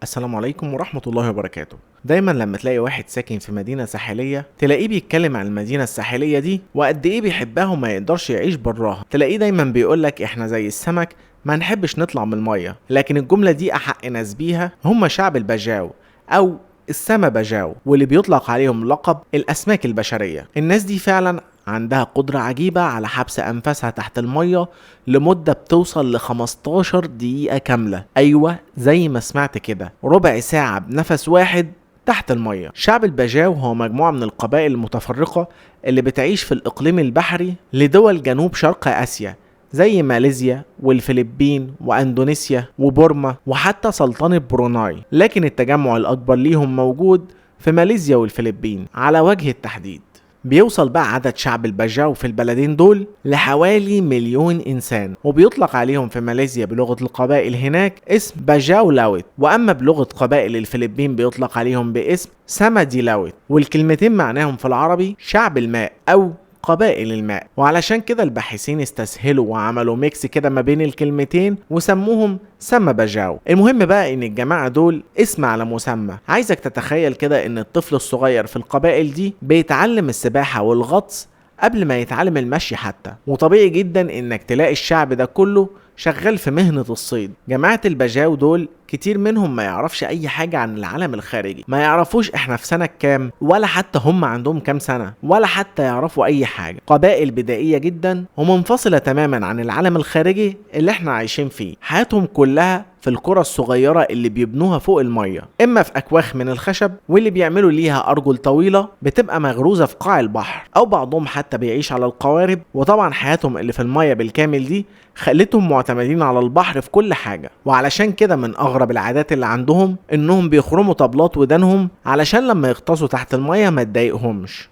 السلام عليكم ورحمة الله وبركاته. دايما لما تلاقي واحد ساكن في مدينة ساحلية تلاقيه بيتكلم عن المدينة الساحلية دي وقد ايه بيحبها وما يقدرش يعيش براها. تلاقيه دايما بيقولك احنا زي السمك ما نحبش نطلع من المية. لكن الجملة دي احق ناس بيها هم شعب البجاو او السما بجاو، واللي بيطلق عليهم لقب الاسماك البشرية. الناس دي فعلا عندها قدرة عجيبة على حبس أنفاسها تحت المية لمدة بتوصل ل 15 دقيقة كاملة. أيوة زي ما سمعت كده، ربع ساعة بنفس واحد تحت المية. شعب البجاو هو مجموعة من القبائل المتفرقة اللي بتعيش في الإقليم البحري لدول جنوب شرق آسيا زي ماليزيا والفلبين واندونيسيا وبورما وحتى سلطنة بروناي، لكن التجمع الأكبر ليهم موجود في ماليزيا والفلبين على وجه التحديد. بيوصل بقى عدد شعب البجاو في البلدين دول لحوالي 1,000,000 إنسان، وبيطلق عليهم في ماليزيا بلغة القبائل هناك اسم بجاو لاوت، وأما بلغة قبائل الفلبين بيطلق عليهم باسم سما دي لاوت، والكلمتين معناهم في العربي شعب الماء أو قبائل الماء. وعلشان كده الباحثين استسهلوا وعملوا ميكس كده ما بين الكلمتين وسموهم سما بجاو. المهم بقى ان الجماعة دول اسم على مسمى. عايزك تتخيل كده ان الطفل الصغير في القبائل دي بيتعلم السباحة والغطس قبل ما يتعلم المشي حتى، وطبيعي جدا انك تلاقي الشعب ده كله شغال في مهنة الصيد. جماعة البجاو دول كتير منهم ما يعرفش اي حاجة عن العالم الخارجي، ما يعرفوش احنا في سنة كام، ولا حتى هم عندهم كام سنة، ولا حتى يعرفوا اي حاجة. قبائل بدائية جدا ومنفصلة تماما عن العالم الخارجي اللي احنا عايشين فيه. حياتهم كلها في القرى الصغيرة اللي بيبنوها فوق المية، اما في اكواخ من الخشب واللي بيعملوا ليها ارجل طويلة بتبقى مغروزة في قاع البحر، او بعضهم حتى بيعيش على القوارب. وطبعا حياتهم اللي في المية بالكامل دي خلتهم معتمدين على البحر في كل حاجة. وعلشان كده من اغرب العادات اللي عندهم انهم بيخرموا طبلات ودانهم علشان لما يغطسوا تحت المية ما تضايقهمش،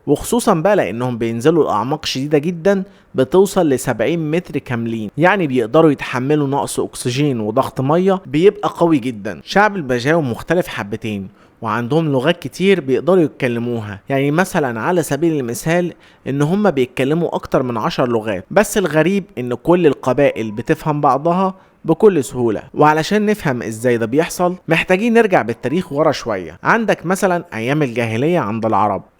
وخصوصا بقى لانهم بينزلوا لاعماق شديدة جدا بتوصل ل70 متر كاملين، يعني بيقدروا يتحملوا نقص اكسجين وضغط مية بيبقى قوي جدا. شعب البجاو مختلف حبتين وعندهم لغات كتير بيقدروا يتكلموها، يعني مثلا على سبيل المثال ان هم بيتكلموا اكتر من 10 لغات. بس الغريب ان كل القبائل بتفهم بعضها بكل سهولة. وعلشان نفهم ازاي ده بيحصل محتاجين نرجع بالتاريخ ورا شوية. عندك مثلا ايام الجاهلية عند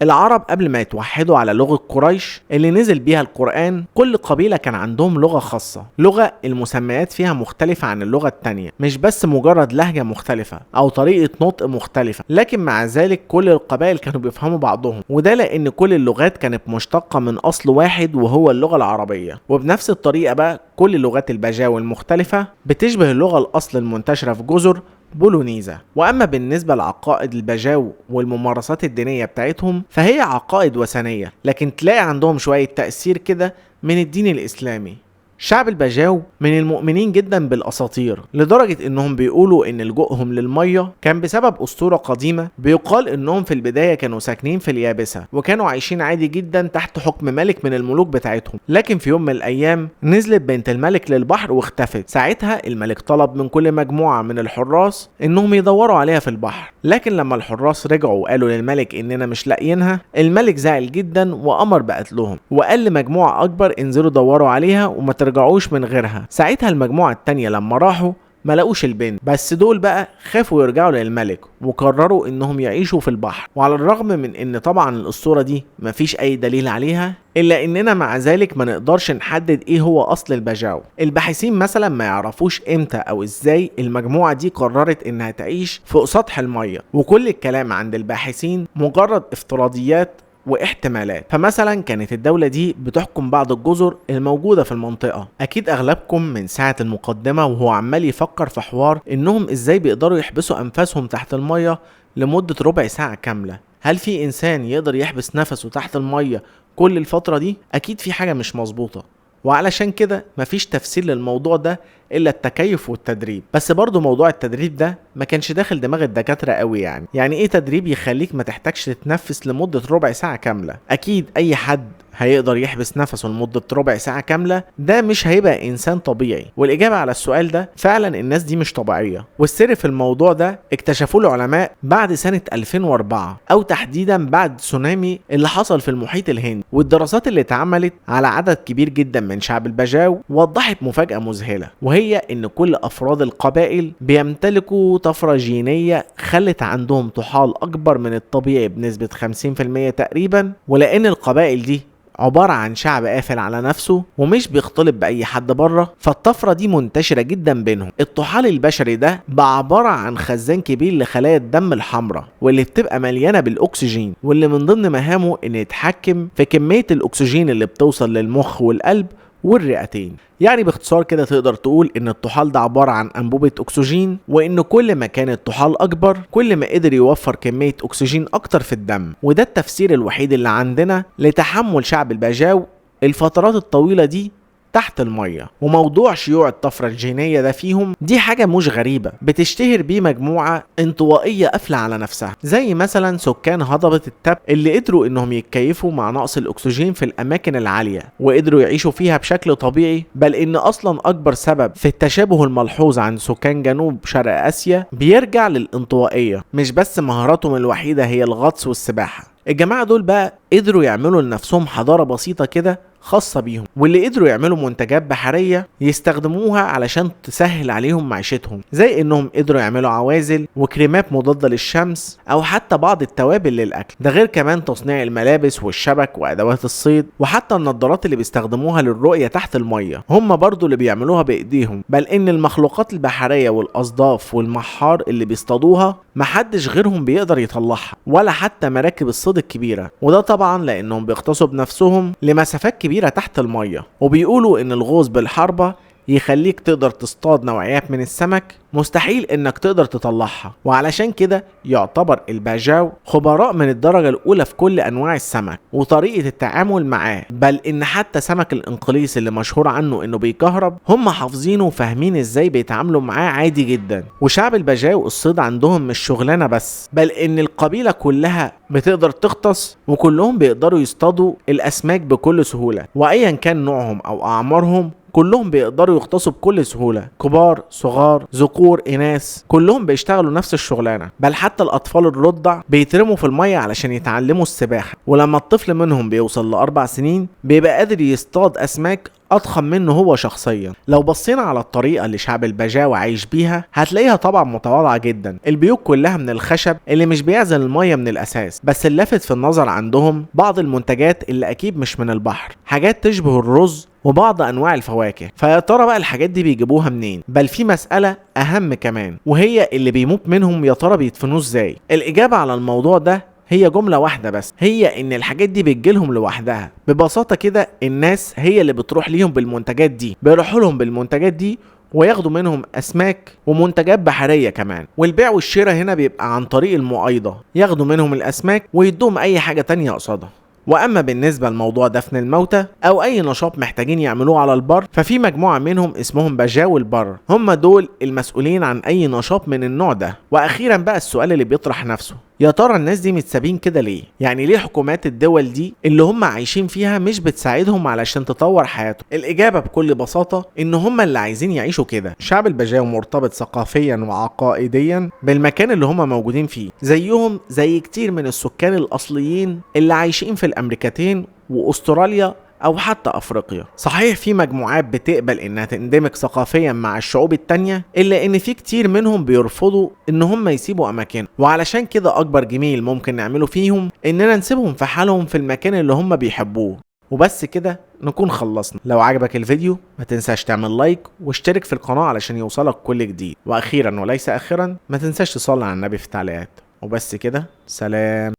العرب قبل ما يتوحدوا على لغة قريش اللي نزل بيها القرآن، كل قبيلة كان عندهم لغة خاصة، لغة المسميات فيها مختلفة عن اللغة التانية، مش بس مجرد لهجة مختلفة او طريقة نطق مختلفة، لكن مع ذلك كل القبائل كانوا بيفهموا بعضهم. وده لان كل اللغات كانت مشتقة من اصل واحد وهو اللغة العربية. وبنفس الطريقة بقى كل لغات البجاو المختلفة بتشبه اللغة الأصل المنتشرة في جزر بولونيزا. وأما بالنسبة لعقائد البجاو والممارسات الدينية بتاعتهم فهي عقائد وثنية، لكن تلاقي عندهم شوية تأثير كده من الدين الإسلامي. شعب البجاو من المؤمنين جدا بالاساطير، لدرجة انهم بيقولوا ان لجوءهم للمية كان بسبب اسطورة قديمة. بيقال انهم في البداية كانوا ساكنين في اليابسة وكانوا عايشين عادي جدا تحت حكم ملك من الملوك بتاعتهم، لكن في يوم من الايام نزلت بنت الملك للبحر واختفت. ساعتها الملك طلب من كل مجموعة من الحراس انهم يدوروا عليها في البحر، لكن لما الحراس رجعوا وقالوا للملك اننا مش لاقيينها، الملك زعل جدا وامر بقتلهم وقال لمجموعة اكبر انزلوا دوروا عليها وما رجعوش من غيرها. ساعتها المجموعة التانية لما راحوا ما لقوش البنت، بس دول بقى خافوا يرجعوا للملك وقرروا انهم يعيشوا في البحر. وعلى الرغم من ان طبعا الاسطورة دي مفيش اي دليل عليها، الا اننا مع ذلك ما نقدرش نحدد ايه هو اصل البجاو. الباحثين مثلا ما يعرفوش امتى او ازاي المجموعة دي قررت انها تعيش فوق سطح المية، وكل الكلام عند الباحثين مجرد افتراضيات واحتمالات. فمثلا كانت الدولة دي بتحكم بعض الجزر الموجودة في المنطقة. اكيد اغلبكم من ساعة المقدمة وهو عمال يفكر في حوار انهم ازاي بيقدروا يحبسوا انفاسهم تحت المية لمدة ربع ساعة كاملة. هل في انسان يقدر يحبس نفسه تحت المية كل الفترة دي؟ اكيد في حاجة مش مظبوطة، وعلشان كده مفيش تفسير للموضوع ده الا التكيف والتدريب. بس برضو موضوع التدريب ده ما كانش داخل دماغ الدكاترة قوي. يعني ايه تدريب يخليك ما تحتاجش تتنفس لمدة ربع ساعة كاملة؟ اكيد اي حد هيقدر يحبس نفسه لمدة ربع ساعة كاملة، ده مش هيبقى إنسان طبيعي. والإجابة على السؤال ده فعلا الناس دي مش طبيعية، والسر في الموضوع ده اكتشفوه العلماء بعد سنة 2004، أو تحديدا بعد تسونامي اللي حصل في المحيط الهندي. والدراسات اللي اتعملت على عدد كبير جدا من شعب البجاو وضحت مفاجأة مذهلة، وهي إن كل أفراد القبائل بيمتلكوا طفرة جينية خلت عندهم طحال أكبر من الطبيعي بنسبة 50% تقريبا. ولأن القبائل دي عبارة عن شعب قافل على نفسه ومش بيختلط بأي حد بره، فالطفرة دي منتشرة جدا بينهم. الطحال البشري ده بقى عبارة عن خزان كبير لخلايا الدم الحمراء، واللي بتبقى مليانة بالأكسجين، واللي من ضمن مهامه إن يتحكم في كمية الأكسجين اللي بتوصل للمخ والقلب والرئتين. يعني باختصار كده تقدر تقول ان الطحال ده عبارة عن انبوبة اكسجين، وان كل ما كان الطحال اكبر كل ما قدر يوفر كمية اكسجين اكتر في الدم. وده التفسير الوحيد اللي عندنا لتحمل شعب البجاو الفترات الطويلة دي تحت المية. وموضوع شيوع الطفرة الجينية ده فيهم دي حاجة مش غريبة، بتشتهر بيه مجموعة انطوائية قافلة على نفسها، زي مثلا سكان هضبة التب اللي قدروا انهم يتكيفوا مع نقص الاكسجين في الاماكن العالية وقدروا يعيشوا فيها بشكل طبيعي. بل ان اصلا اكبر سبب في التشابه الملحوظ عند سكان جنوب شرق اسيا بيرجع للانطوائية، مش بس مهاراتهم الوحيدة هي الغطس والسباحة. الجماعة دول بقى قدروا يعملوا لنفسهم حضارة بسيطة كده خاصة بيهم، واللي قدروا يعملوا منتجات بحرية يستخدموها علشان تسهل عليهم معيشتهم، زي انهم قدروا يعملوا عوازل وكريمات مضادة للشمس او حتى بعض التوابل للاكل. ده غير كمان تصنيع الملابس والشبك وادوات الصيد، وحتى النظارات اللي بيستخدموها للرؤية تحت المية هم برضو اللي بيعملوها بايديهم. بل ان المخلوقات البحرية والاصداف والمحار اللي بيصطادوها محدش غيرهم بيقدر يطلعها، ولا حتى مراكب الصيد الكبيرة. وده طبعا لانهم بيغطسوا بنفسهم لمسافات كبيرة تحت المية. وبيقولوا ان الغوص بالحربة يخليك تقدر تصطاد نوعيات من السمك مستحيل انك تقدر تطلعها، وعلشان كده يعتبر الباجاو خبراء من الدرجة الاولى في كل انواع السمك وطريقة التعامل معاه. بل ان حتى سمك الانقليس اللي مشهور عنه انه بيكهرب هم حافظينه وفاهمين ازاي بيتعاملوا معاه عادي جدا. وشعب الباجاو الصيد عندهم مش شغلانة بس، بل ان القبيلة كلها بتقدر تغطس، وكلهم بيقدروا يصطادوا الاسماك بكل سهولة، وايا كان نوعهم او اعمارهم كلهم بيقدروا يغطسوا بكل سهولة، كبار صغار ذكور اناث كلهم بيشتغلوا نفس الشغلانة. بل حتى الاطفال الرضع بيترموا في المية علشان يتعلموا السباحة، ولما الطفل منهم بيوصل ل4 سنين بيبقى قادر يصطاد اسماك اضخم منه هو شخصيا. لو بصينا على الطريقه اللي شعب البجاو عايش بيها هتلاقيها طبعا متواضعه جدا. البيوت كلها من الخشب اللي مش بيعزل الميه من الاساس، بس اللافت في النظر عندهم بعض المنتجات اللي اكيد مش من البحر، حاجات تشبه الرز وبعض انواع الفواكه. فيا ترى بقى الحاجات دي بيجيبوها منين؟ بل في مساله اهم كمان، وهي اللي بيموت منهم يا ترى بيدفنوه ازاي؟ الاجابه على الموضوع ده هي جملة واحدة بس، هي ان الحاجات دي بتجيلهم لوحدها. ببساطة كده الناس هي اللي بتروح ليهم بالمنتجات دي، بيروحوا لهم بالمنتجات دي وياخدوا منهم اسماك ومنتجات بحرية كمان. والبيع والشراء هنا بيبقى عن طريق المؤايضة، ياخدوا منهم الاسماك ويدوهم اي حاجة تانية قصادها. واما بالنسبه لموضوع دفن الموتى او اي نشاط محتاجين يعملوه على البر، ففي مجموعه منهم اسمهم بجاو البر، هم دول المسؤولين عن اي نشاط من النوع ده. واخيرا بقى السؤال اللي بيطرح نفسه، يا ترى الناس دي متسابين كده ليه؟ يعني ليه حكومات الدول دي اللي هم عايشين فيها مش بتساعدهم علشان تطور حياتهم؟ الاجابه بكل بساطه ان هم اللي عايزين يعيشوا كده. شعب البجاو مرتبط ثقافيا وعقائديا بالمكان اللي هم موجودين فيه، زيهم زي كتير من السكان الاصليين اللي عايشين في الامريكتين واستراليا او حتى افريقيا. صحيح في مجموعات بتقبل انها تندمج ثقافيا مع الشعوب التانية، الا ان في كتير منهم بيرفضوا ان هم يسيبوا اماكنهم. وعلشان كده اكبر جميل ممكن نعمله فيهم اننا نسيبهم في حالهم في المكان اللي هم بيحبوه. وبس كده نكون خلصنا. لو عجبك الفيديو ما تنساش تعمل لايك واشترك في القناة علشان يوصلك كل جديد. واخيرا وليس اخرا ما تنساش تصلي على النبي في التعليقات. وبس كده، سلام.